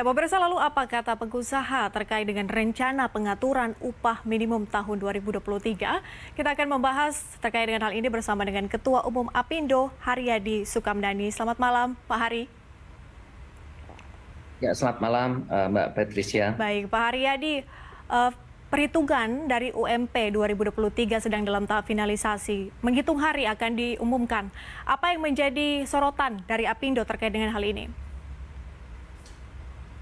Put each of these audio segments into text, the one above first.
Ya, pemirsa, lalu apa kata pengusaha terkait dengan rencana pengaturan upah minimum tahun 2023? Kita akan membahas terkait dengan hal ini bersama dengan Ketua Umum Apindo, Haryadi Sukamdhani. Selamat malam, Pak Hari. Ya, selamat malam Mbak Patricia. Baik, Pak Haryadi, perhitungan dari UMP 2023 sedang dalam tahap finalisasi. Menghitung hari akan diumumkan. Apa yang menjadi sorotan dari Apindo terkait dengan hal ini?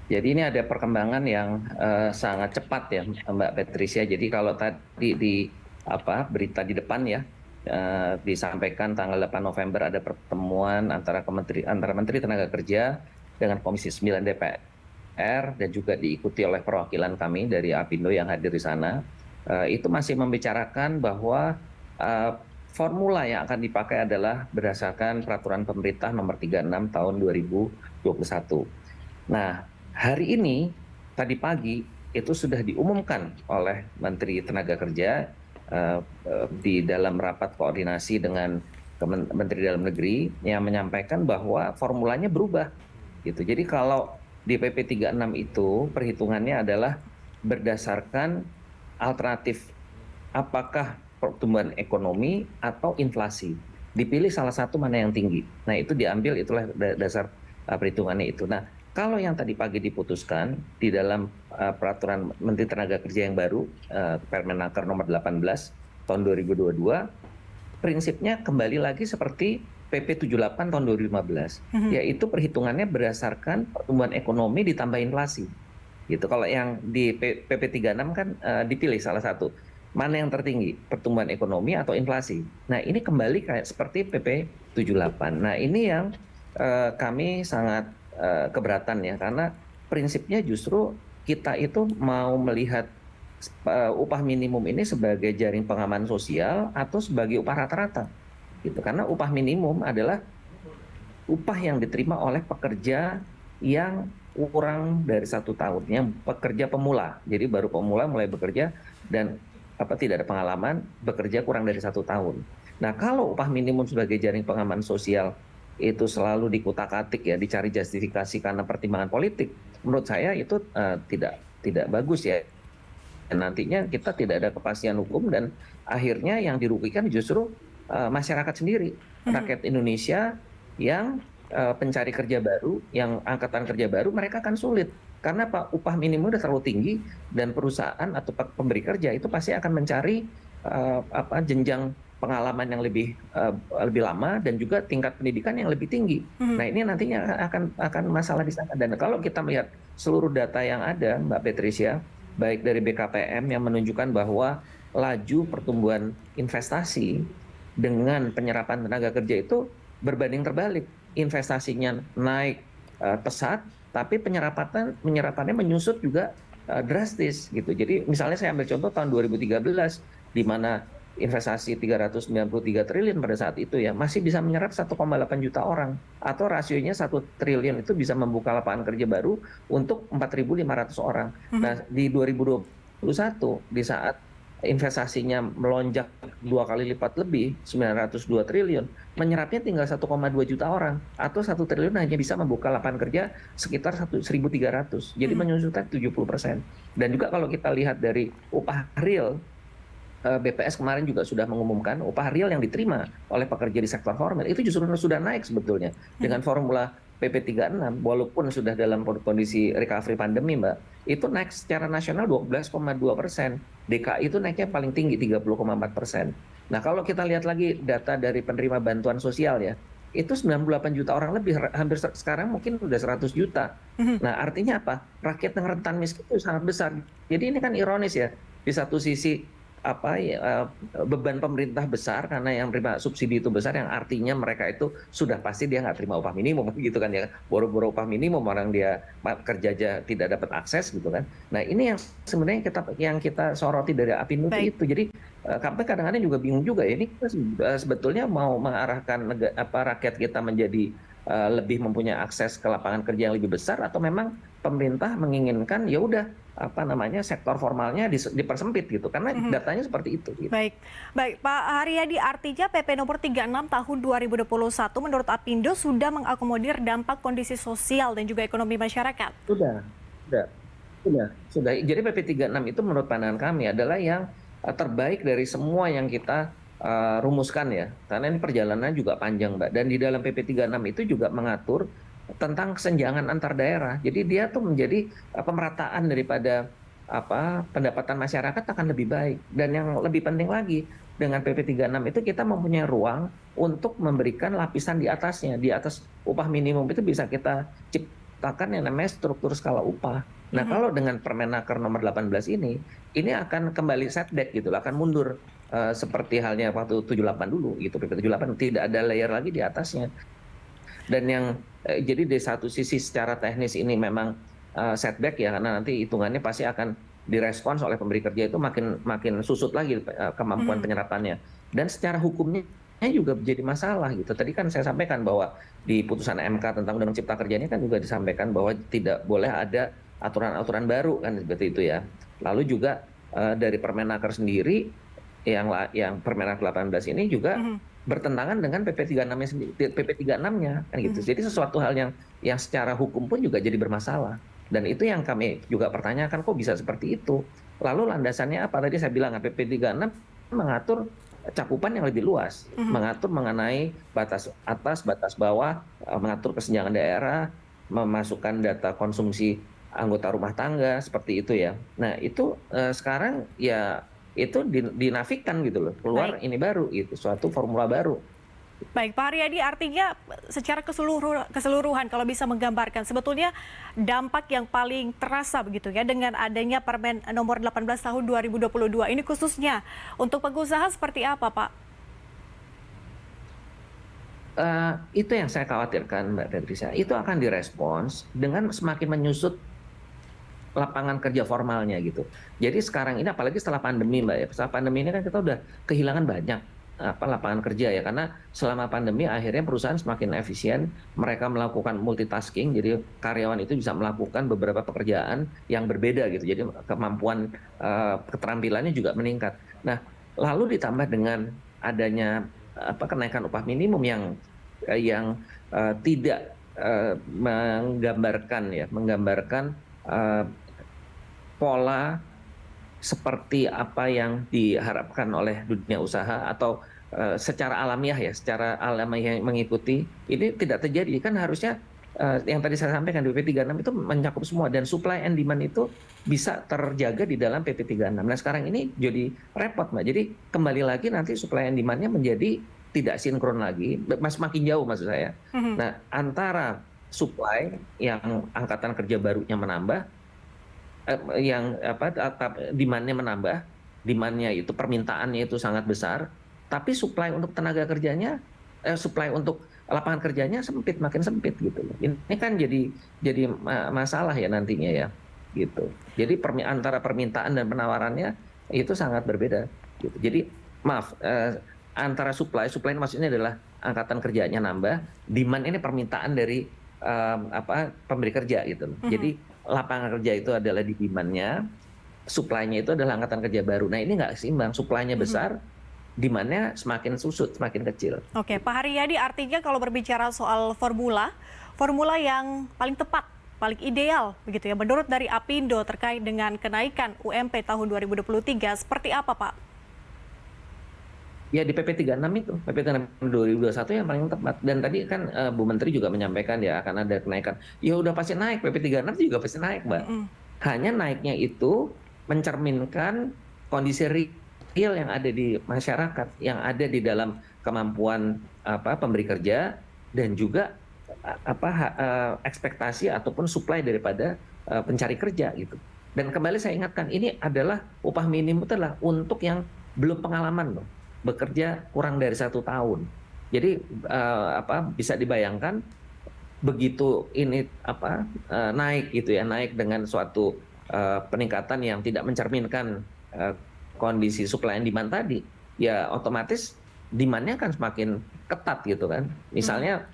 Jadi ini ada perkembangan yang sangat cepat ya Mbak Patricia. Jadi kalau tadi di berita di depan ya disampaikan tanggal 8 November ada pertemuan antara Menteri Tenaga Kerja dengan Komisi 9 DPR dan juga diikuti oleh perwakilan kami dari Apindo yang hadir di sana. Itu masih membicarakan bahwa formula yang akan dipakai adalah berdasarkan peraturan pemerintah nomor 36 tahun 2021. Nah, hari ini, tadi pagi, itu sudah diumumkan oleh Menteri Tenaga Kerja di dalam rapat koordinasi dengan Menteri Dalam Negeri yang menyampaikan bahwa formulanya berubah. Gitu. Jadi kalau di PP 36 itu perhitungannya adalah berdasarkan alternatif apakah pertumbuhan ekonomi atau inflasi. Dipilih salah satu mana yang tinggi. Nah, itu diambil, itulah dasar perhitungannya itu. Nah, kalau yang tadi pagi diputuskan di dalam peraturan Menteri Tenaga Kerja yang baru, Permenaker nomor 18 tahun 2022, prinsipnya kembali lagi seperti PP 78 tahun 2015, yaitu perhitungannya berdasarkan pertumbuhan ekonomi ditambah inflasi. Gitu. Kalau yang di PP 36 kan dipilih salah satu. Mana yang tertinggi, pertumbuhan ekonomi atau inflasi. Nah, ini kembali kayak seperti PP 78. Nah, ini yang kami sangat keberatan ya, karena prinsipnya justru kita itu mau melihat upah minimum ini sebagai jaring pengaman sosial atau sebagai upah rata-rata. Gitu. Karena upah minimum adalah upah yang diterima oleh pekerja yang kurang dari 1 tahun, yang pekerja pemula. Jadi baru pemula mulai bekerja dan tidak ada pengalaman, bekerja kurang dari 1 tahun. Nah, kalau upah minimum sebagai jaring pengaman sosial itu selalu dikutak-atik ya, dicari justifikasi karena pertimbangan politik, menurut saya itu tidak bagus ya. Dan nantinya kita tidak ada kepastian hukum dan akhirnya yang dirugikan justru masyarakat sendiri, rakyat Indonesia yang pencari kerja baru, yang angkatan kerja baru, mereka akan sulit. Karena upah minimum udah terlalu tinggi dan perusahaan atau pemberi kerja itu pasti akan mencari jenjang pengalaman yang lebih lama dan juga tingkat pendidikan yang lebih tinggi. Nah, ini nantinya akan masalah di sana. Dan kalau kita melihat seluruh data yang ada, Mbak Patricia, baik dari BKPM yang menunjukkan bahwa laju pertumbuhan investasi dengan penyerapan tenaga kerja itu berbanding terbalik. Investasinya naik pesat, tapi penyerapannya menyusut juga drastis gitu. Jadi misalnya saya ambil contoh tahun 2013 di mana investasi 393 triliun pada saat itu ya masih bisa menyerap 1,8 juta orang, atau rasionya 1 triliun itu bisa membuka lapangan kerja baru untuk 4.500 orang. Nah, di 2021 di saat investasinya melonjak 2 kali lipat lebih, 902 triliun, menyerapnya tinggal 1,2 juta orang, atau 1 triliun hanya bisa membuka lapangan kerja sekitar 1.300. Jadi menyusutkan 70%. Dan juga kalau kita lihat dari upah real, BPS kemarin juga sudah mengumumkan upah real yang diterima oleh pekerja di sektor formal itu justru sudah naik sebetulnya dengan formula PP 36, walaupun sudah dalam kondisi recovery pandemi, Mbak, itu naik secara nasional 12,2%. DKI itu naiknya paling tinggi 30,4%. Nah, kalau kita lihat lagi data dari penerima bantuan sosial ya, itu 98 juta orang lebih, hampir sekarang mungkin udah 100 juta. Nah, artinya apa? Rakyat yang rentan miskin itu sangat besar. Jadi ini kan ironis ya. Di satu sisi beban pemerintah besar karena yang terima subsidi itu besar, yang artinya mereka itu sudah pasti dia nggak terima upah minimum gitu kan ya, boro-boro upah minimum orang dia kerja aja tidak dapat akses gitu kan. Nah, ini yang sebenarnya kita soroti dari Apindo itu. Jadi kami kadang-kadang juga bingung juga ya, ini kita sebetulnya mau mengarahkan rakyat kita menjadi lebih mempunyai akses ke lapangan kerja yang lebih besar, atau memang pemerintah menginginkan ya udah sektor formalnya dipersempit gitu, karena datanya seperti itu gitu. Baik, baik Pak Haryadi, artinya PP nomor 36 tahun 2021 menurut Apindo sudah mengakomodir dampak kondisi sosial dan juga ekonomi masyarakat. Sudah, sudah, sudah. Jadi PP 36 itu menurut pandangan kami adalah yang terbaik dari semua yang kita rumuskan ya. Karena ini perjalanannya juga panjang, Mbak. Dan di dalam PP 36 itu juga mengatur tentang kesenjangan antar daerah. Jadi dia tuh menjadi pemerataan daripada pendapatan masyarakat akan lebih baik. Dan yang lebih penting lagi, dengan PP 36 itu kita mempunyai ruang untuk memberikan lapisan di atasnya. Di atas upah minimum itu bisa kita ciptakan yang namanya struktur skala upah. Nah, kalau dengan Permenaker nomor 18 ini akan kembali setback gitu, akan mundur seperti halnya waktu 78 dulu gitu, PP 78 tidak ada layer lagi di atasnya. Dan yang jadi di satu sisi secara teknis ini memang setback ya, karena nanti hitungannya pasti akan direspons oleh pemberi kerja itu makin susut lagi kemampuan penyerapannya. Dan secara hukumnya juga jadi masalah gitu. Tadi kan saya sampaikan bahwa di putusan MK tentang Undang-Undang Cipta Kerja ini kan juga disampaikan bahwa tidak boleh ada aturan-aturan baru kan seperti itu ya. Lalu juga dari Permenaker sendiri yang Permenaker 18 ini juga bertentangan dengan PP 36-nya sendiri, PP 36-nya kan gitu. Jadi sesuatu hal yang secara hukum pun juga jadi bermasalah. Dan itu yang kami juga pertanyakan, kok bisa seperti itu? Lalu landasannya apa? Tadi saya bilang PP 36 mengatur cakupan yang lebih luas, mengatur mengenai batas atas, batas bawah, mengatur kesenjangan daerah, memasukkan data konsumsi anggota rumah tangga seperti itu ya. Nah, itu sekarang ya itu dinafikan gitu loh, keluar ini baru gitu, suatu formula baru. Baik, Pak Haryadi, artinya secara keseluruhan kalau bisa menggambarkan sebetulnya dampak yang paling terasa begitu ya dengan adanya Permen nomor 18 tahun 2022 ini khususnya untuk pengusaha seperti apa, Pak? Itu yang saya khawatirkan, Mbak Patricia. Itu akan direspons dengan semakin menyusut lapangan kerja formalnya gitu. Jadi sekarang ini apalagi setelah pandemi, Mbak ya. Setelah pandemi ini kan kita udah kehilangan banyak lapangan kerja ya, karena selama pandemi akhirnya perusahaan semakin efisien, mereka melakukan multitasking, jadi karyawan itu bisa melakukan beberapa pekerjaan yang berbeda gitu. Jadi kemampuan keterampilannya juga meningkat. Nah, lalu ditambah dengan adanya kenaikan upah minimum yang tidak menggambarkan pola seperti apa yang diharapkan oleh dunia usaha atau secara alamiah mengikuti, ini tidak terjadi. Kan harusnya yang tadi saya sampaikan di PP 36 itu mencakup semua, dan supply and demand itu bisa terjaga di dalam PP 36. Nah, sekarang ini jadi repot, Mbak. Jadi kembali lagi nanti supply and demand-nya menjadi tidak sinkron lagi, makin jauh maksud saya. Nah, antara supply yang angkatan kerja barunya menambah, demand-nya menambah, demand-nya itu permintaannya itu sangat besar, tapi supply untuk tenaga kerjanya, supply untuk lapangan kerjanya makin sempit gitu. Ini kan jadi masalah ya nantinya ya, gitu. Jadi antara permintaan dan penawarannya itu sangat berbeda. Gitu. Jadi maaf, antara supply maksudnya adalah angkatan kerjanya nambah, demand ini permintaan dari pemberi kerja gitu. Jadi lapangan kerja itu adalah di demand-nya, supply-nya itu adalah angkatan kerja baru. Nah, ini nggak seimbang, supply-nya besar, demand-nya semakin susut, semakin kecil. Oke, Pak Haryadi, artinya kalau berbicara soal formula yang paling tepat, paling ideal begitu ya, menurut dari Apindo terkait dengan kenaikan UMP tahun 2023 seperti apa, Pak? Ya di PP 36 itu, PP 36 2021 yang paling tepat. Dan tadi kan Bu Menteri juga menyampaikan ya akan ada kenaikan. Ya udah pasti naik, PP 36 juga pasti naik, Mbak. Hanya naiknya itu mencerminkan kondisi real yang ada di masyarakat, yang ada di dalam kemampuan pemberi kerja, dan juga ekspektasi ataupun supply daripada pencari kerja gitu. Dan kembali saya ingatkan, ini adalah upah minimum itu adalah untuk yang belum pengalaman loh, bekerja kurang dari 1 tahun. Jadi bisa dibayangkan begitu ini naik gitu ya, naik dengan suatu peningkatan yang tidak mencerminkan kondisi supply and demand tadi, ya otomatis demand-nya akan semakin ketat gitu kan. Misalnya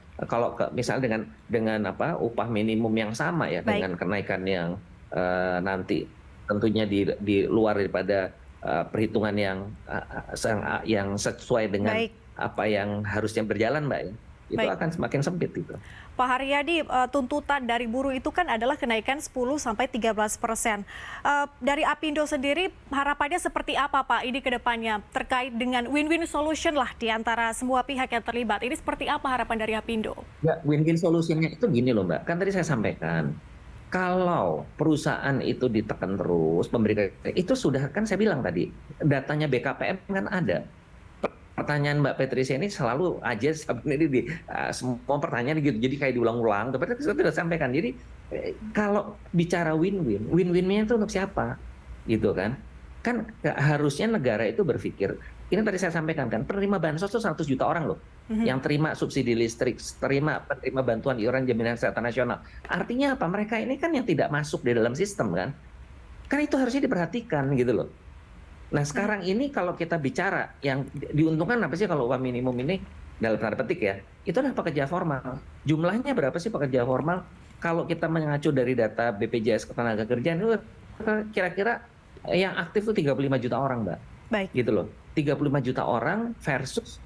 misalnya dengan apa upah minimum yang sama ya, Baik, dengan kenaikan yang nanti tentunya di luar daripada perhitungan yang sesuai dengan baik, apa yang harusnya berjalan, Mbak, ya, itu baik. akan semakin sempit itu. Pak Haryadi, tuntutan dari buruh itu kan adalah kenaikan 10-13%. Dari Apindo sendiri, harapannya seperti apa, Pak, ini ke depannya terkait dengan win-win solution lah di antara semua pihak yang terlibat. Ini seperti apa harapan dari Apindo? Ya, win-win solution-nya itu gini loh, Mbak. Kan tadi saya sampaikan, kalau perusahaan itu ditekan terus, memberikan itu sudah kan saya bilang tadi, datanya BKPM kan ada. Pertanyaan Mbak Patricia ini selalu aja sebenarnya semua pertanyaan gitu, jadi kayak diulang-ulang. Tapi saya sudah sampaikan. Jadi kalau bicara win-win, win-winnya itu untuk siapa, gitu kan? Kan harusnya negara itu berpikir. Ini tadi saya sampaikan kan, penerima bansos itu 100 juta orang loh, yang terima subsidi listrik, penerima bantuan iuran jaminan kesehatan nasional. Artinya apa? Mereka ini kan yang tidak masuk di dalam sistem kan? Kan itu harusnya diperhatikan gitu loh. Nah sekarang ini kalau kita bicara yang diuntungkan apa sih kalau upah minimum ini dalam tanda petik ya, itu adalah pekerja formal. Jumlahnya berapa sih pekerja formal? Kalau kita mengacu dari data BPJS Ketenagakerjaan itu kira-kira yang aktif itu 35 juta orang, Mbak. Baik, Gitu loh. 35 juta orang versus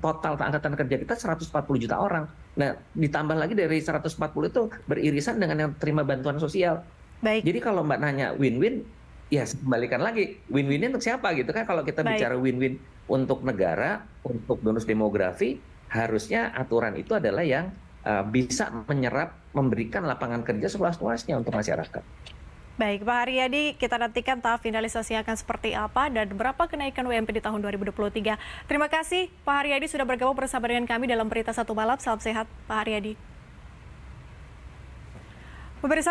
total angkatan kerja kita 140 juta orang. Nah, ditambah lagi dari 140 itu beririsan dengan yang terima bantuan sosial. baik, Jadi kalau Mbak nanya win-win, ya kembalikan lagi win-winnya untuk siapa gitu kan? Kalau kita baik. bicara win-win untuk negara, untuk bonus demografi, harusnya aturan itu adalah yang bisa menyerap, memberikan lapangan kerja seluas-luasnya untuk masyarakat. Baik, Pak Haryadi, kita nantikan tahap finalisasi akan seperti apa dan berapa kenaikan UMP di tahun 2023. Terima kasih Pak Haryadi sudah bergabung bersama dengan kami dalam Berita Satu Malam. Salam sehat, Pak Haryadi. Pemirsa